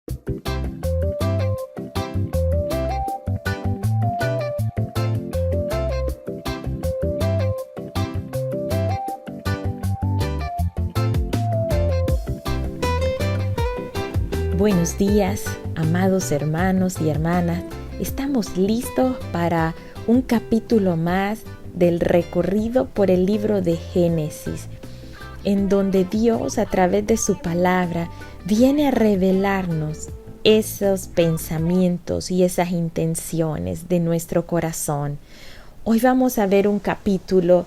Buenos días, amados hermanos y hermanas. Estamos listos para un capítulo más del recorrido por el libro de Génesis, en donde Dios, a través de su palabra, viene a revelarnos esos pensamientos y esas intenciones de nuestro corazón. Hoy vamos a ver un capítulo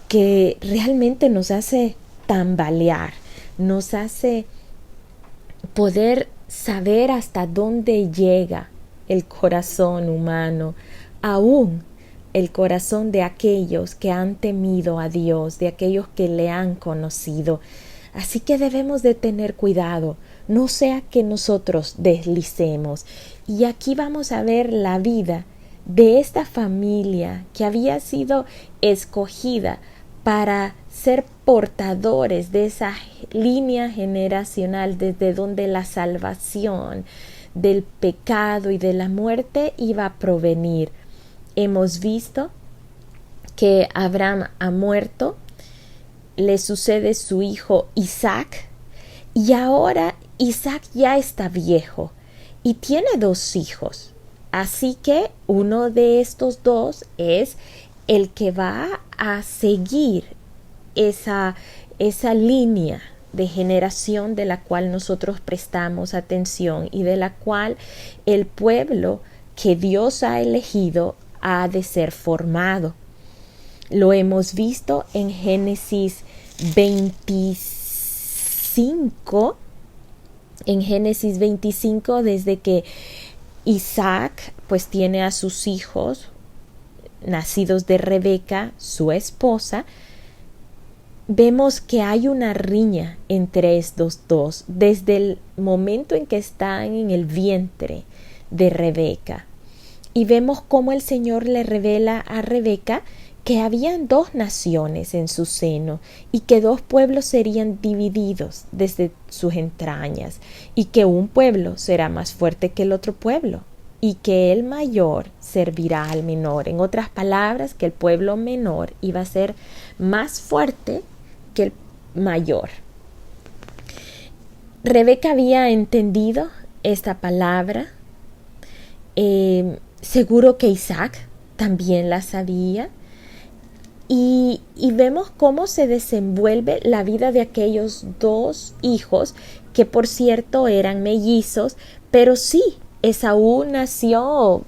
que realmente nos hace tambalear, nos hace poder saber hasta dónde llega el corazón humano, aún el corazón de aquellos que han temido a Dios, de aquellos que le han conocido. Así que debemos de tener cuidado, no sea que nosotros deslicemos. Y aquí vamos a ver la vida de esta familia que había sido escogida para ser portadores de esa línea generacional desde donde la salvación del pecado y de la muerte iba a provenir. Hemos visto que Abraham ha muerto, le sucede su hijo Isaac, y ahora Isaac ya está viejo y tiene 2 hijos. Así que uno de estos 2 es el que va a seguir esa línea de generación de la cual nosotros prestamos atención y de la cual el pueblo que Dios ha elegido ha de ser formado. Lo hemos visto en Génesis 25, desde que Isaac pues tiene a sus hijos nacidos de Rebeca, su esposa. Vemos que hay una riña entre estos 2 desde el momento en que están en el vientre de Rebeca. Y vemos cómo el Señor le revela a Rebeca que habían 2 naciones en su seno y que 2 pueblos serían divididos desde sus entrañas y que un pueblo será más fuerte que el otro pueblo y que el mayor servirá al menor. En otras palabras, que el pueblo menor iba a ser más fuerte que el mayor. Rebeca había entendido esta palabra. Seguro que Isaac también la sabía. Y vemos cómo se desenvuelve la vida de aquellos 2 hijos, que por cierto eran mellizos, pero sí, Esaú nació,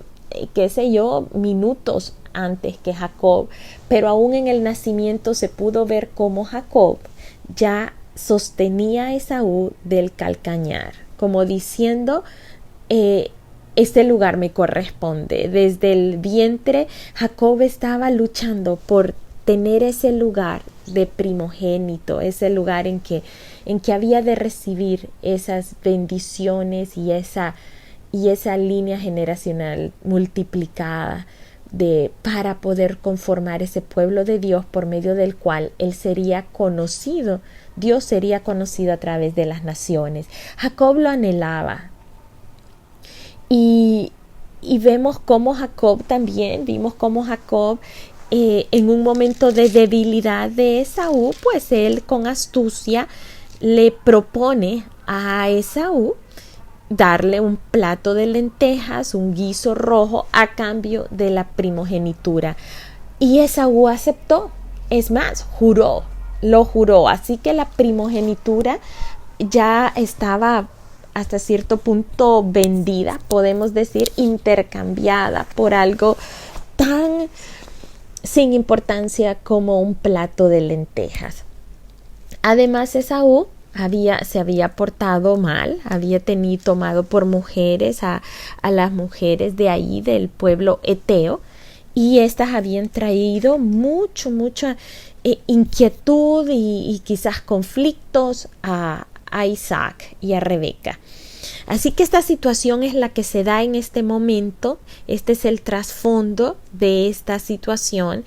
minutos antes que Jacob, pero aún en el nacimiento se pudo ver cómo Jacob ya sostenía a Esaú del calcañar, como diciendo, este lugar me corresponde. Desde el vientre Jacob estaba luchando por tener ese lugar de primogénito, ese lugar en que había de recibir esas bendiciones y esa línea generacional multiplicada para poder conformar ese pueblo de Dios por medio del cual él sería conocido. Dios sería conocido a través de las naciones. Jacob lo anhelaba. Y vimos cómo Jacob en un momento de debilidad de Esaú, pues él con astucia le propone a Esaú darle un plato de lentejas, un guiso rojo, a cambio de la primogenitura. Y Esaú aceptó, es más, lo juró. Así que la primogenitura ya estaba hasta cierto punto vendida, podemos decir, intercambiada por algo tan sin importancia como un plato de lentejas. Además, Esaú se había portado mal, había tomado por mujeres a las mujeres de ahí del pueblo eteo, y estas habían traído mucha inquietud y quizás conflictos a Isaac y a Rebeca. Así que esta situación es la que se da en este momento. Este es el trasfondo de esta situación,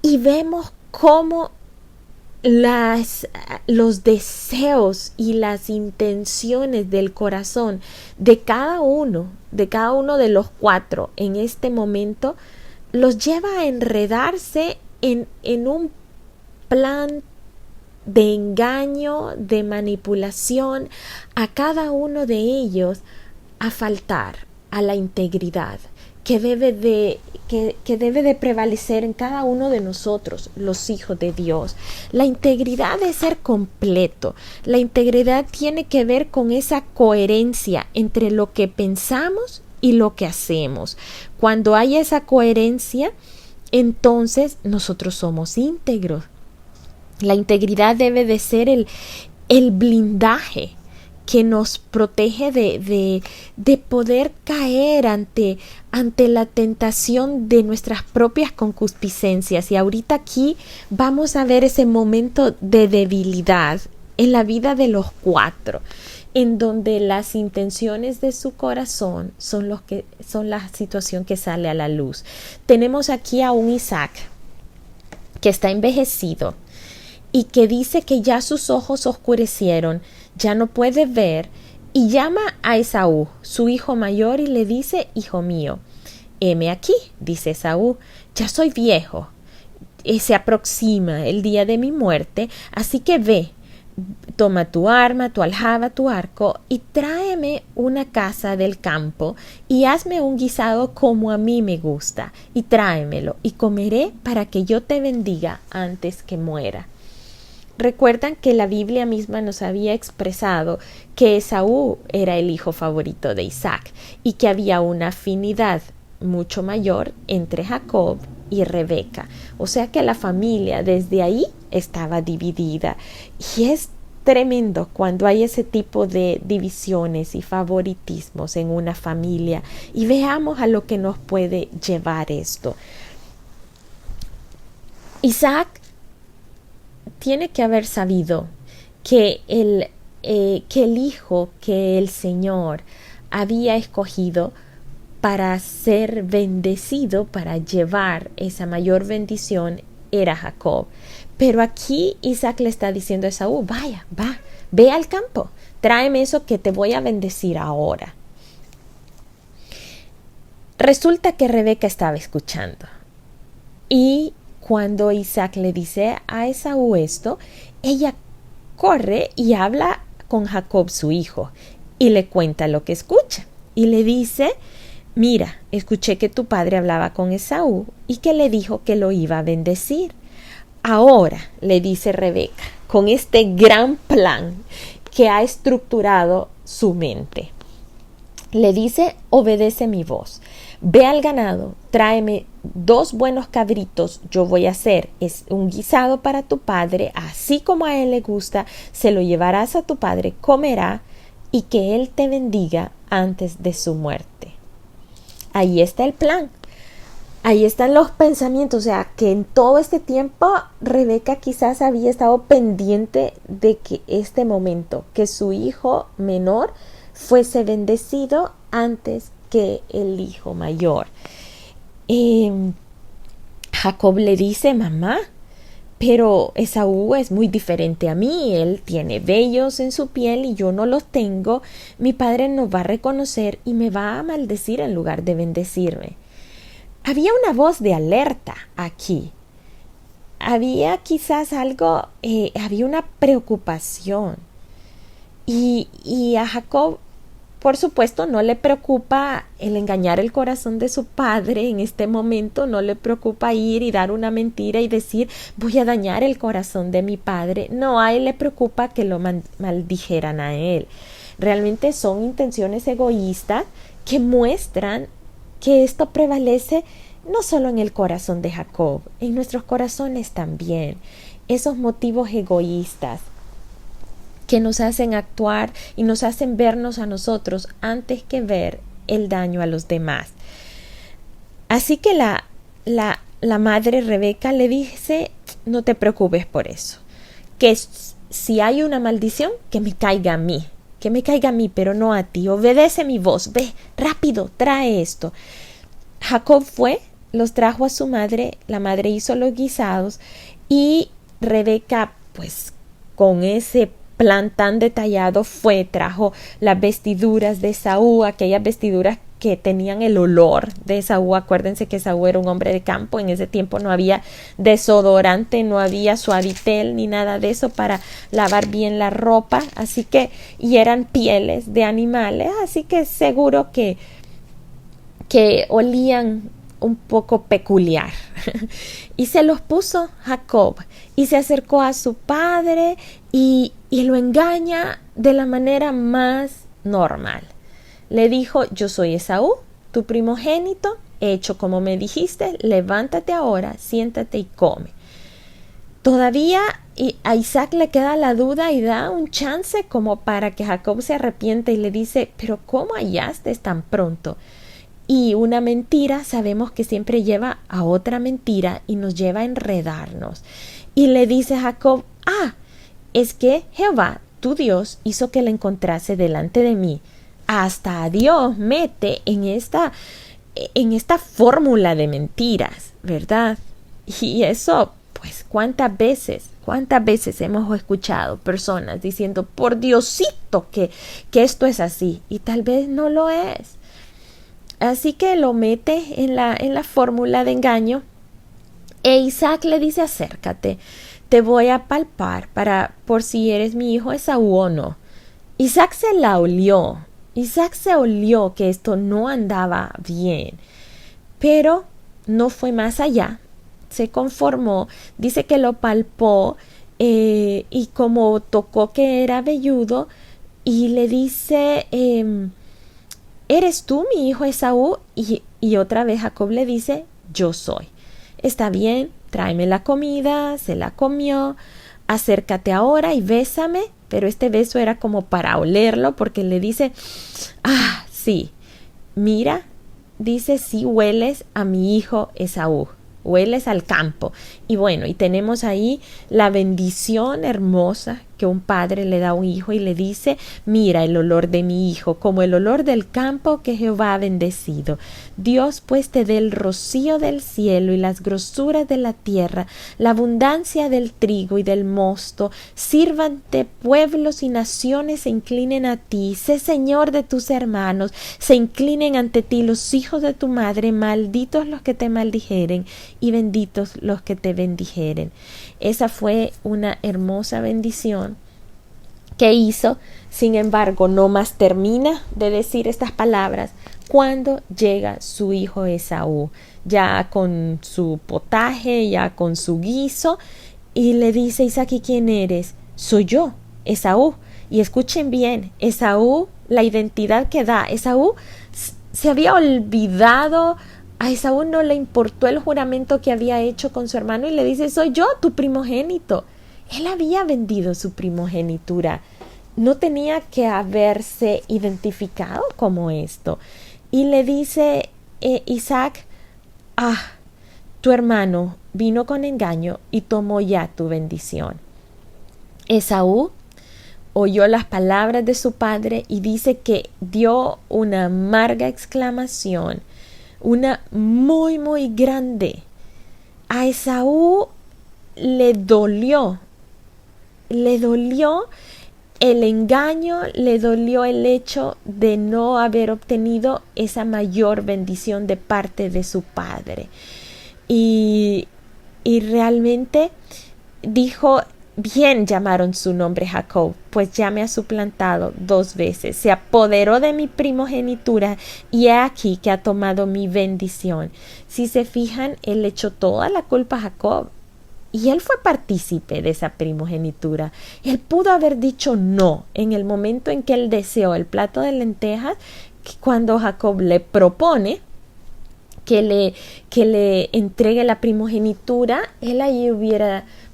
y vemos cómo los deseos y las intenciones del corazón de cada uno de los cuatro en este momento, los lleva a enredarse en un plan de engaño, de manipulación, a cada uno de ellos a faltar a la integridad que debe de prevalecer en cada uno de nosotros, los hijos de Dios. La integridad es ser completo. La integridad tiene que ver con esa coherencia entre lo que pensamos y lo que hacemos. Cuando hay esa coherencia, entonces nosotros somos íntegros. La integridad debe de ser el blindaje que nos protege de poder caer ante la tentación de nuestras propias concupiscencias. Y ahorita aquí vamos a ver ese momento de debilidad en la vida de los cuatro, en donde las intenciones de su corazón son la situación que sale a la luz. Tenemos aquí a un Isaac que está envejecido y que dice que ya sus ojos oscurecieron, ya no puede ver, y llama a Esaú, su hijo mayor, y le dice: hijo mío, heme aquí, dice Esaú, ya soy viejo, se aproxima el día de mi muerte, así que ve, toma tu arma, tu aljaba, tu arco, y tráeme una caza del campo, y hazme un guisado como a mí me gusta, y tráemelo, y comeré para que yo te bendiga antes que muera. Recuerdan que la Biblia misma nos había expresado que Esaú era el hijo favorito de Isaac y que había una afinidad mucho mayor entre Jacob y Rebeca. O sea que la familia desde ahí estaba dividida. Y es tremendo cuando hay ese tipo de divisiones y favoritismos en una familia. Y veamos a lo que nos puede llevar esto. Isaac tiene que haber sabido que el hijo que el Señor había escogido para ser bendecido, para llevar esa mayor bendición, era Jacob. Pero aquí Isaac le está diciendo a Esaú: ve al campo, tráeme eso que te voy a bendecir ahora. Resulta que Rebeca estaba escuchando, y cuando Isaac le dice a Esaú esto, ella corre y habla con Jacob, su hijo, y le cuenta lo que escucha. Y le dice: mira, escuché que tu padre hablaba con Esaú y que le dijo que lo iba a bendecir. Ahora, le dice Rebeca, con este gran plan que ha estructurado su mente, le dice: obedece mi voz, ve al ganado, tráeme 2 buenos cabritos, yo voy a hacer un guisado para tu padre, así como a él le gusta, se lo llevarás a tu padre, comerá, y que él te bendiga antes de su muerte. Ahí está el plan, ahí están los pensamientos. O sea, que en todo este tiempo Rebeca quizás había estado pendiente de que este momento, que su hijo menor fuese bendecido antes que el hijo mayor. Jacob le dice: mamá, pero Esaú es muy diferente a mí, él tiene vellos en su piel y yo no los tengo, mi padre nos va a reconocer y me va a maldecir en lugar de bendecirme. Había una voz de alerta aquí, había quizás algo, había una preocupación, y a Jacob, por supuesto, no le preocupa el engañar el corazón de su padre en este momento, no le preocupa ir y dar una mentira y decir: voy a dañar el corazón de mi padre. No, a él le preocupa que lo maldijeran a él. Realmente son intenciones egoístas que muestran que esto prevalece no solo en el corazón de Jacob, en nuestros corazones también. Esos motivos egoístas que nos hacen actuar y nos hacen vernos a nosotros antes que ver el daño a los demás. Así que la madre Rebeca le dice: no te preocupes por eso, que si hay una maldición, que me caiga a mí, pero no a ti, obedece mi voz, ve, rápido, trae esto. Jacob fue, los trajo a su madre, la madre hizo los guisados y Rebeca pues con ese plan tan detallado trajo las vestiduras de Esaú, aquellas vestiduras que tenían el olor de Esaú. Acuérdense que Esaú era un hombre de campo, en ese tiempo no había desodorante, no había Suavitel ni nada de eso para lavar bien la ropa, así que, y eran pieles de animales, así que seguro que olían un poco peculiar. Y se los puso Jacob y se acercó a su padre y lo engaña de la manera más normal. Le dijo: yo soy Esaú, tu primogénito, he hecho como me dijiste, levántate ahora, siéntate y come. Todavía a Isaac le queda la duda y da un chance como para que Jacob se arrepiente y le dice: pero ¿cómo hallaste tan pronto? Y una mentira sabemos que siempre lleva a otra mentira y nos lleva a enredarnos. Y le dice a Jacob: es que Jehová, tu Dios, hizo que la encontrase delante de mí. Hasta a Dios mete en esta fórmula de mentiras, ¿verdad? Y eso, pues, ¿cuántas veces hemos escuchado personas diciendo: por Diosito que esto es así? Y tal vez no lo es. Así que lo mete en la fórmula de engaño. E Isaac le dice: acércate, te voy a palpar por si eres mi hijo Esaú o no. Isaac se olió que esto no andaba bien, pero no fue más allá, se conformó, dice que lo palpó y como tocó que era velludo y le dice: ¿eres tú mi hijo Esaú? Y otra vez Jacob le dice: yo soy. Está bien, tráeme la comida, se la comió, acércate ahora y bésame. Pero este beso era como para olerlo, porque le dice: sí, mira, dice, sí hueles a mi hijo Esaú, hueles al campo. Y bueno, y tenemos ahí la bendición hermosa que un padre le da a un hijo y le dice: mira el olor de mi hijo, como el olor del campo que Jehová ha bendecido. Dios pues te dé el rocío del cielo y las grosuras de la tierra, la abundancia del trigo y del mosto. Sírvante pueblos y naciones se inclinen a ti. Sé señor de tus hermanos, se inclinen ante ti los hijos de tu madre. Malditos los que te maldijeren y benditos los que te bendijeren. Esa fue una hermosa bendición que hizo. Sin embargo, no más termina de decir estas palabras cuando llega su hijo Esaú, ya con su potaje, ya con su guiso, y le dice: Isaac, ¿y quién eres? Soy yo, Esaú. Y escuchen bien, Esaú, la identidad que da, Esaú se había olvidado. A Esaú no le importó el juramento que había hecho con su hermano y le dice: soy yo, tu primogénito. Él había vendido su primogenitura. No tenía que haberse identificado como esto. Y le dice Isaac: tu hermano vino con engaño y tomó ya tu bendición. Esaú oyó las palabras de su padre y dice que dio una amarga exclamación, una muy, muy grande. A Esaú le dolió el engaño, le dolió el hecho de no haber obtenido esa mayor bendición de parte de su padre. Y realmente dijo: bien llamaron su nombre Jacob, pues ya me ha suplantado 2 veces. Se apoderó de mi primogenitura y he aquí que ha tomado mi bendición. Si se fijan, él echó toda la culpa a Jacob. Y él fue partícipe de esa primogenitura. Él pudo haber dicho no en el momento en que él deseó el plato de lentejas, cuando Jacob le propone que le entregue la primogenitura. Él ahí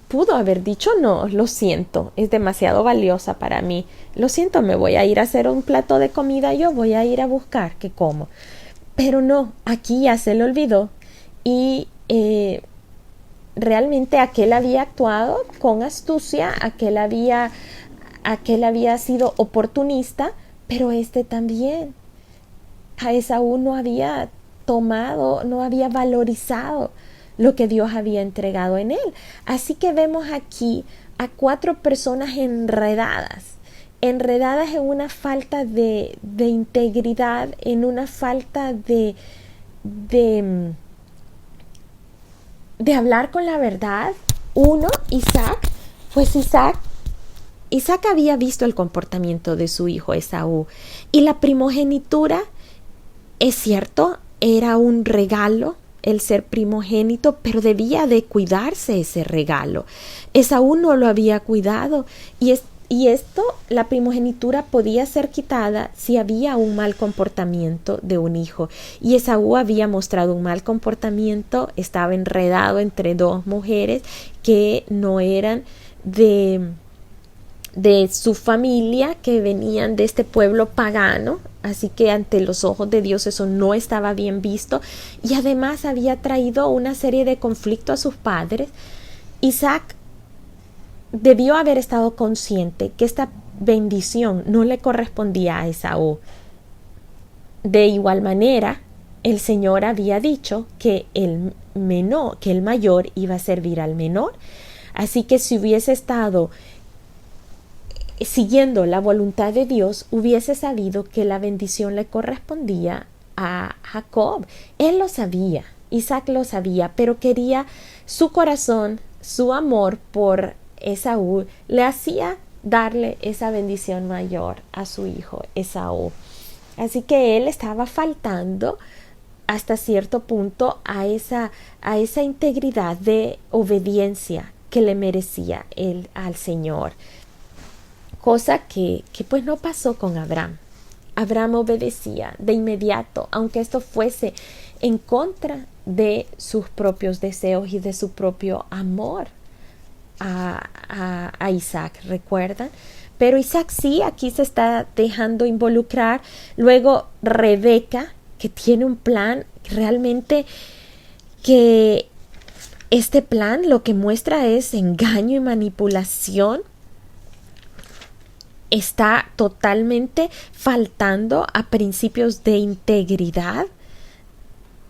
pudo haber dicho: no, lo siento, es demasiado valiosa para mí, lo siento, me voy a ir a hacer un plato de comida, yo voy a ir a buscar qué como. Pero no, aquí ya se le olvidó y realmente aquel había actuado con astucia, aquel había sido oportunista, pero este también. A Esaú no había tomado, no había valorizado lo que Dios había entregado en él. Así que vemos aquí a 4 personas enredadas en una falta de integridad, en una falta de hablar con la verdad. Uno, Isaac, pues Isaac había visto el comportamiento de su hijo Esaú, y la primogenitura, es cierto, era un regalo el ser primogénito, pero debía de cuidarse ese regalo. Esaú no lo había cuidado, y esto, la primogenitura podía ser quitada si había un mal comportamiento de un hijo. Y Esaú había mostrado un mal comportamiento, estaba enredado entre 2 mujeres que no eran de su familia, que venían de este pueblo pagano. Así que ante los ojos de Dios eso no estaba bien visto, y además había traído una serie de conflictos a sus padres. Isaac debió haber estado consciente que esta bendición no le correspondía a Esaú. De igual manera, el Señor había dicho que el mayor iba a servir al menor. Así que si hubiese estado siguiendo la voluntad de Dios, hubiese sabido que la bendición le correspondía a Jacob. Él lo sabía, Isaac lo sabía, pero quería, su corazón, su amor por Esaú le hacía darle esa bendición mayor a su hijo Esaú. Así que él estaba faltando hasta cierto punto a esa integridad de obediencia que le merecía él al Señor. Cosa que pues no pasó con Abraham. Abraham obedecía de inmediato, aunque esto fuese en contra de sus propios deseos y de su propio amor a Isaac, ¿recuerdan? Pero Isaac sí, aquí se está dejando involucrar. Luego Rebeca, que tiene un plan realmente, que este plan lo que muestra es engaño y manipulación. Está totalmente faltando a principios de integridad,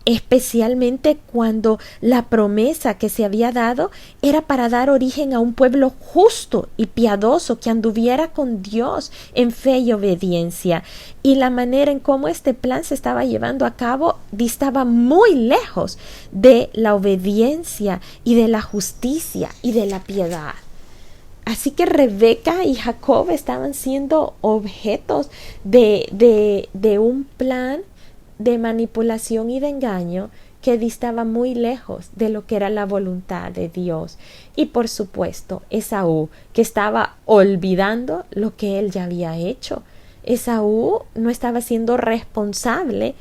especialmente cuando la promesa que se había dado era para dar origen a un pueblo justo y piadoso que anduviera con Dios en fe y obediencia. Y la manera en cómo este plan se estaba llevando a cabo distaba muy lejos de la obediencia y de la justicia y de la piedad. Así que Rebeca y Jacob estaban siendo objetos de un plan de manipulación y de engaño que distaba muy lejos de lo que era la voluntad de Dios. Y por supuesto, Esaú, que estaba olvidando lo que él ya había hecho. Esaú no estaba siendo responsable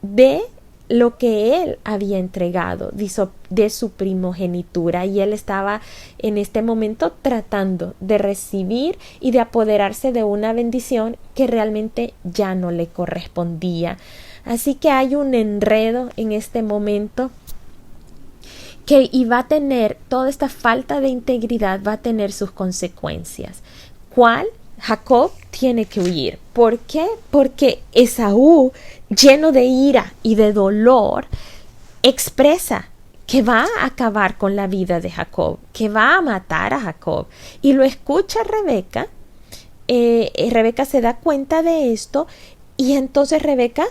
de lo que él había entregado de su primogenitura, y él estaba en este momento tratando de recibir y de apoderarse de una bendición que realmente ya no le correspondía. Así que hay un enredo en este momento y va a tener, toda esta falta de integridad va a tener sus consecuencias. ¿Cuál? Jacob tiene que huir. ¿Por qué? Porque Esaú, lleno de ira y de dolor, expresa que va a acabar con la vida de Jacob, que va a matar a Jacob. Y lo escucha Rebeca. Rebeca se da cuenta de esto, y entonces Rebeca,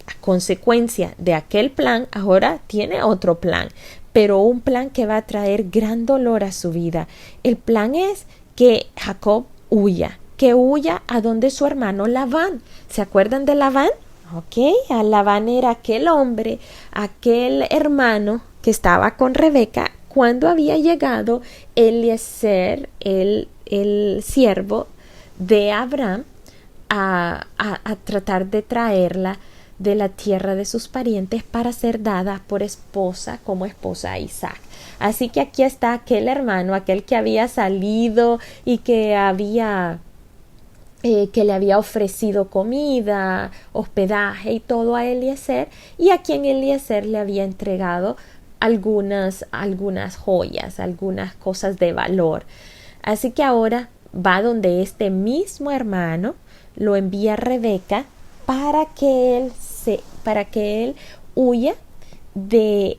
a consecuencia de aquel plan, ahora tiene otro plan, pero un plan que va a traer gran dolor a su vida. El plan es que Jacob huya, que huya a donde su hermano Labán. ¿Se acuerdan de Labán? Ok, a Labán era aquel hombre, aquel hermano que estaba con Rebeca cuando había llegado Eliezer, el siervo de Abraham, a tratar de traerla de la tierra de sus parientes para ser dada como esposa a Isaac. Así que aquí está aquel hermano, aquel que había salido y que le había ofrecido comida, hospedaje y todo a Eliezer, y a quien Eliezer le había entregado algunas joyas, algunas cosas de valor. Así que ahora va donde este mismo hermano, lo envía a Rebeca para que él huya de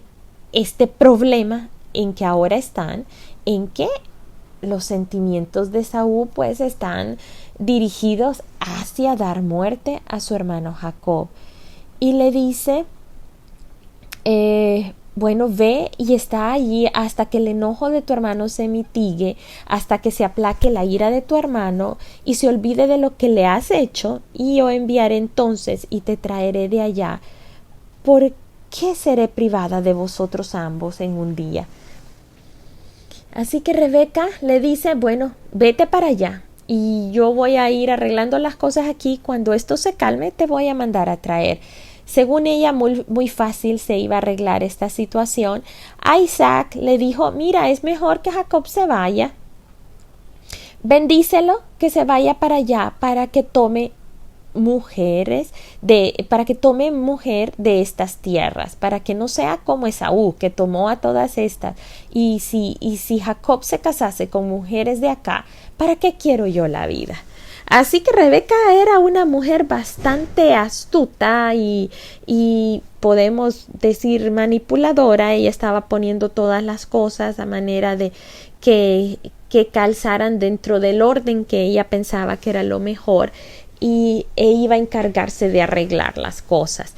este problema en que ahora están, en que los sentimientos de Esaú pues están dirigidos hacia dar muerte a su hermano Jacob. Y le dice, bueno, ve y está allí hasta que el enojo de tu hermano se mitigue, hasta que se aplaque la ira de tu hermano y se olvide de lo que le has hecho, y yo enviaré entonces y te traeré de allá. ¿Por qué seré privada de vosotros ambos en un día? Así que Rebeca le dice, bueno, vete para allá y yo voy a ir arreglando las cosas aquí. Cuando esto se calme te voy a mandar a traer. Según ella, muy fácil se iba a arreglar esta situación. A Isaac le dijo, mira, es mejor que Jacob se vaya. Bendícelo que se vaya para allá para que tome mujer de estas tierras, para que no sea como Esaú, que tomó a todas estas. Y si Jacob se casase con mujeres de acá, ¿para qué quiero yo la vida? Así que Rebeca era una mujer bastante astuta y podemos decir manipuladora. Ella estaba poniendo todas las cosas a manera de que calzaran dentro del orden que ella pensaba que era lo mejor, e iba a encargarse de arreglar las cosas.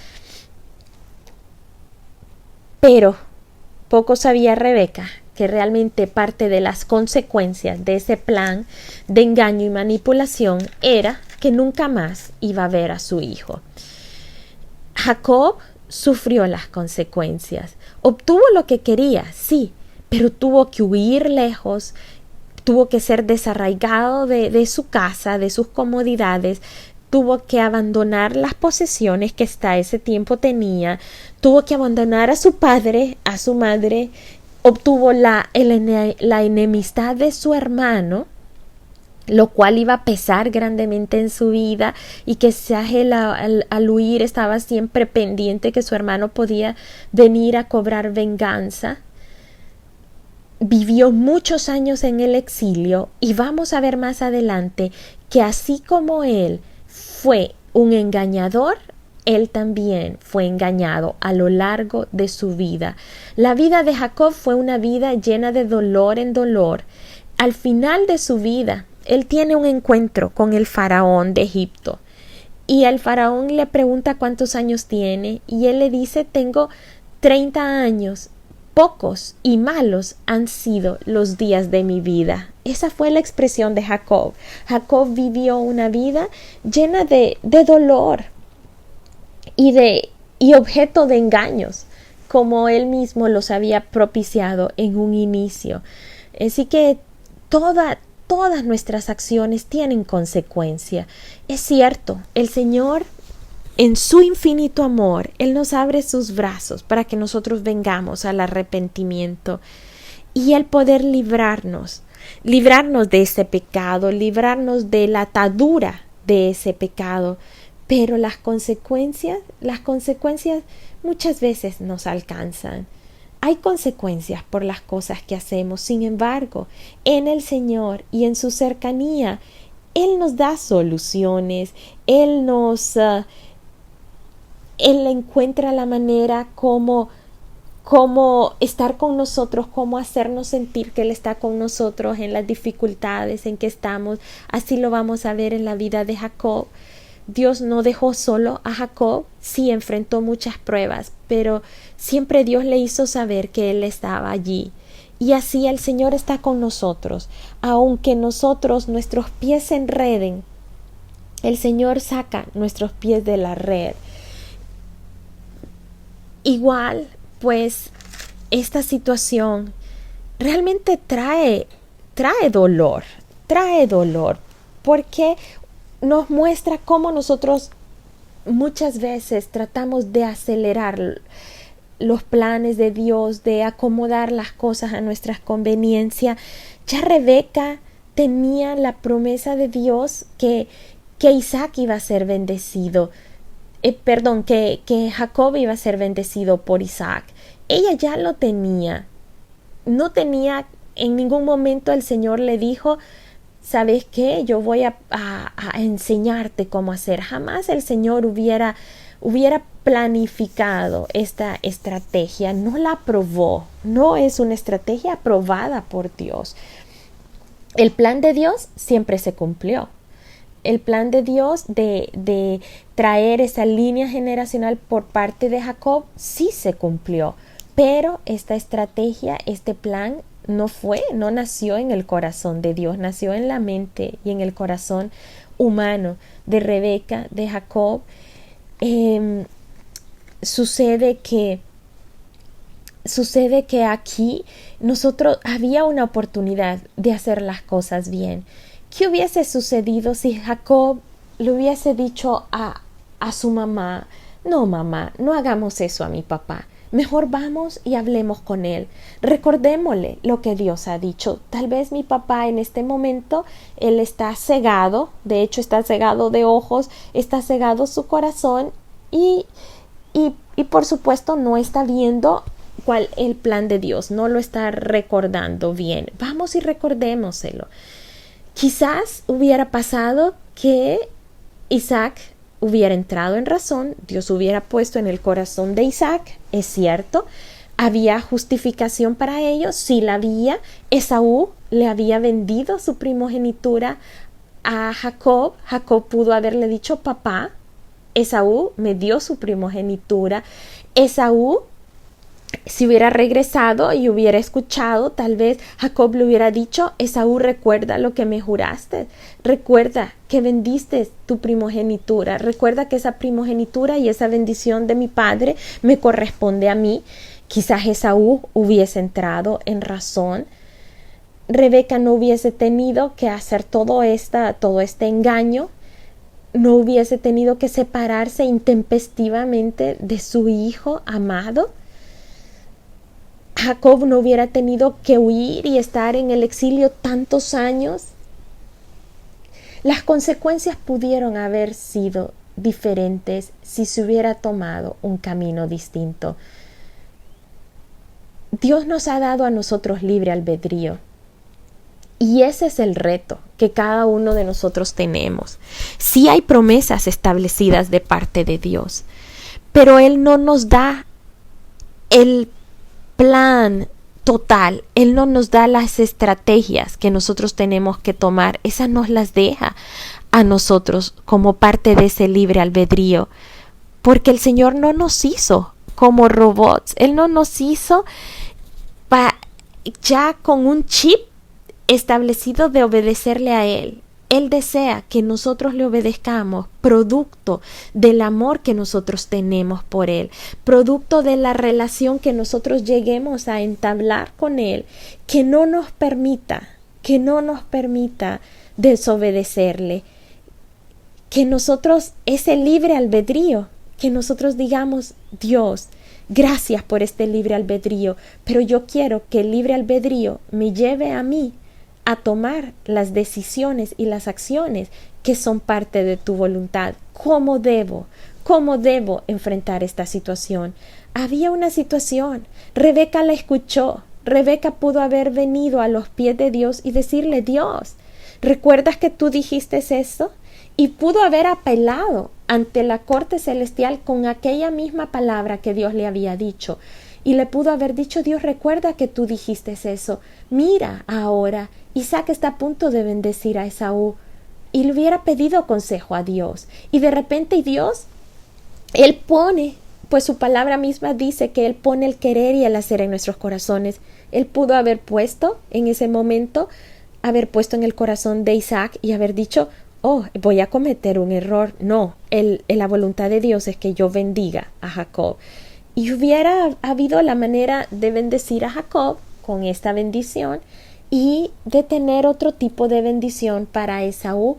Pero poco sabía Rebeca que realmente parte de las consecuencias de ese plan de engaño y manipulación era que nunca más iba a ver a su hijo. Jacob sufrió las consecuencias. Obtuvo lo que quería, sí, pero tuvo que huir lejos. Tuvo que ser desarraigado de su casa, de sus comodidades, tuvo que abandonar las posesiones que hasta ese tiempo tenía, tuvo que abandonar a su padre, a su madre, obtuvo la enemistad de su hermano, lo cual iba a pesar grandemente en su vida, y que Sahel al huir estaba siempre pendiente que su hermano podía venir a cobrar venganza. Vivió muchos años en el exilio, y vamos a ver más adelante que así como él fue un engañador, él también fue engañado a lo largo de su vida. La vida de Jacob fue una vida llena de dolor en dolor. Al final de su vida, él tiene un encuentro con el faraón de Egipto, y el faraón le pregunta cuántos años tiene, y él le dice, tengo 30 años. Pocos y malos han sido los días de mi vida. Esa fue la expresión de Jacob. Jacob vivió una vida llena de dolor y objeto de engaños, como él mismo los había propiciado en un inicio. Así que todas nuestras acciones tienen consecuencia. Es cierto, el Señor, en su infinito amor, Él nos abre sus brazos para que nosotros vengamos al arrepentimiento y el poder librarnos de ese pecado, librarnos de la atadura de ese pecado. Pero las consecuencias muchas veces nos alcanzan. Hay consecuencias por las cosas que hacemos. Sin embargo, en el Señor y en su cercanía, Él nos da soluciones. Él encuentra la manera cómo estar con nosotros, cómo hacernos sentir que Él está con nosotros en las dificultades en que estamos. Así lo vamos a ver en la vida de Jacob. Dios no dejó solo a Jacob, sí enfrentó muchas pruebas, pero siempre Dios le hizo saber que Él estaba allí. Y así el Señor está con nosotros. Aunque nuestros pies se enreden, el Señor saca nuestros pies de la red. Igual, pues, esta situación realmente trae dolor, porque nos muestra cómo nosotros muchas veces tratamos de acelerar los planes de Dios, de acomodar las cosas a nuestra conveniencia. Ya Rebeca tenía la promesa de Dios que Isaac iba a ser bendecido. Que Jacob iba a ser bendecido por Isaac. Ella ya lo tenía. No tenía, en ningún momento el Señor le dijo, ¿sabes qué? Yo voy a enseñarte cómo hacer. Jamás el Señor hubiera hubiera planificado esta estrategia, no la aprobó, no es una estrategia aprobada por Dios. El plan de Dios siempre se cumplió. El plan de Dios de traer esa línea generacional por parte de Jacob sí se cumplió, pero esta estrategia, este plan no nació en el corazón de Dios, nació en la mente y en el corazón humano de Rebeca, de Jacob. Sucede que aquí había una oportunidad de hacer las cosas bien. ¿Qué hubiese sucedido si Jacob le hubiese dicho a su mamá: no, mamá, no hagamos eso a mi papá, mejor vamos y hablemos con él, recordémosle lo que Dios ha dicho? Tal vez mi papá en este momento, él está cegado, de hecho está cegado de ojos, está cegado su corazón y por supuesto no está viendo cuál el plan de Dios, no lo está recordando bien. Vamos y recordémoselo. Quizás hubiera pasado que Isaac hubiera entrado en razón, Dios hubiera puesto en el corazón de Isaac, es cierto, había justificación para ello, sí la había. Esaú le había vendido su primogenitura a Jacob. Jacob pudo haberle dicho: papá, Esaú me dio su primogenitura. Esaú, si hubiera regresado y hubiera escuchado, tal vez Jacob le hubiera dicho: Esaú, recuerda lo que me juraste, recuerda que vendiste tu primogenitura, recuerda que esa primogenitura y esa bendición de mi padre me corresponde a mí. Quizás Esaú hubiese entrado en razón. Rebeca no hubiese tenido que hacer todo este engaño, no hubiese tenido que separarse intempestivamente de su hijo amado. Jacob no hubiera tenido que huir y estar en el exilio tantos años. Las consecuencias pudieron haber sido diferentes si se hubiera tomado un camino distinto. Dios nos ha dado a nosotros libre albedrío. Y ese es el reto que cada uno de nosotros tenemos. Sí hay promesas establecidas de parte de Dios, pero Él no nos da el plan total, Él no nos da las estrategias que nosotros tenemos que tomar, esas nos las deja a nosotros como parte de ese libre albedrío, porque el Señor no nos hizo como robots, Él no nos hizo ya con un chip establecido de obedecerle a Él. Él desea que nosotros le obedezcamos, producto del amor que nosotros tenemos por Él, producto de la relación que nosotros lleguemos a entablar con Él, que no nos permita desobedecerle, que nosotros, ese libre albedrío, que nosotros digamos: Dios, gracias por este libre albedrío, pero yo quiero que el libre albedrío me lleve a mí a tomar las decisiones y las acciones que son parte de tu voluntad. ¿Cómo debo enfrentar esta situación? Había una situación. Rebeca la escuchó. Rebeca pudo haber venido a los pies de Dios y decirle: Dios, ¿recuerdas que tú dijiste eso? Y pudo haber apelado ante la corte celestial con aquella misma palabra que Dios le había dicho. Y le pudo haber dicho: Dios, recuerda que tú dijiste eso. Mira ahora, Isaac está a punto de bendecir a Esaú. Y le hubiera pedido consejo a Dios. Y de repente Dios, Él pone, pues su palabra misma dice que Él pone el querer y el hacer en nuestros corazones. Él pudo haber puesto en ese momento, haber puesto en el corazón de Isaac y haber dicho: oh, voy a cometer un error. No, la voluntad de Dios es que yo bendiga a Jacob. Y hubiera habido la manera de bendecir a Jacob con esta bendición y de tener otro tipo de bendición para Esaú,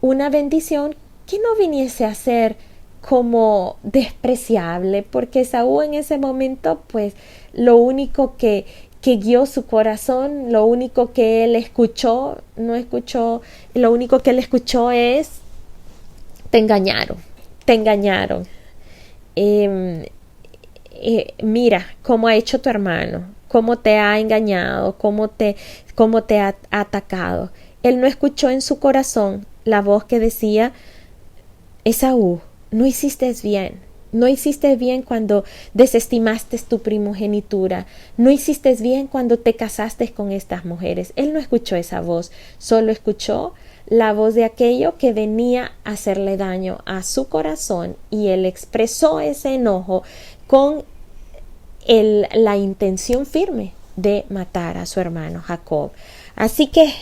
una bendición que no viniese a ser como despreciable, porque Esaú en ese momento, pues lo único que guió su corazón, lo único que él escuchó, lo único que él escuchó es: te engañaron. Mira cómo ha hecho tu hermano, cómo te ha engañado, cómo te ha atacado. Él no escuchó en su corazón la voz que decía: Esaú, no hiciste bien, No hiciste bien cuando desestimaste tu primogenitura. No hiciste bien cuando te casaste con estas mujeres. Él no escuchó esa voz, solo escuchó la voz de aquello que venía a hacerle daño a su corazón, y él expresó ese enojo con la intención firme de matar a su hermano Jacob. Así que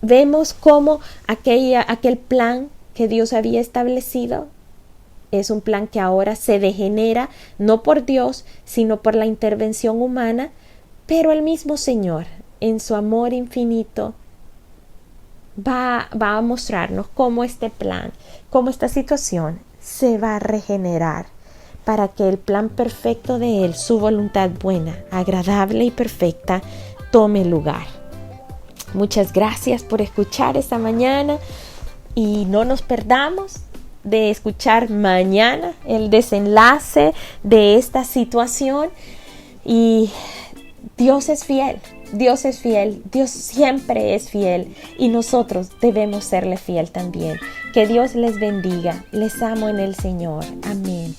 vemos cómo aquel plan que Dios había establecido es un plan que ahora se degenera, no por Dios, sino por la intervención humana, pero el mismo Señor, en su amor infinito, va a mostrarnos cómo este plan, cómo esta situación se va a regenerar para que el plan perfecto de Él, su voluntad buena, agradable y perfecta, tome lugar. Muchas gracias por escuchar esta mañana, y no nos perdamos de escuchar mañana el desenlace de esta situación. Y Dios es fiel, Dios es fiel, Dios siempre es fiel, y nosotros debemos serle fiel también. Que Dios les bendiga. Les amo en el Señor. Amén.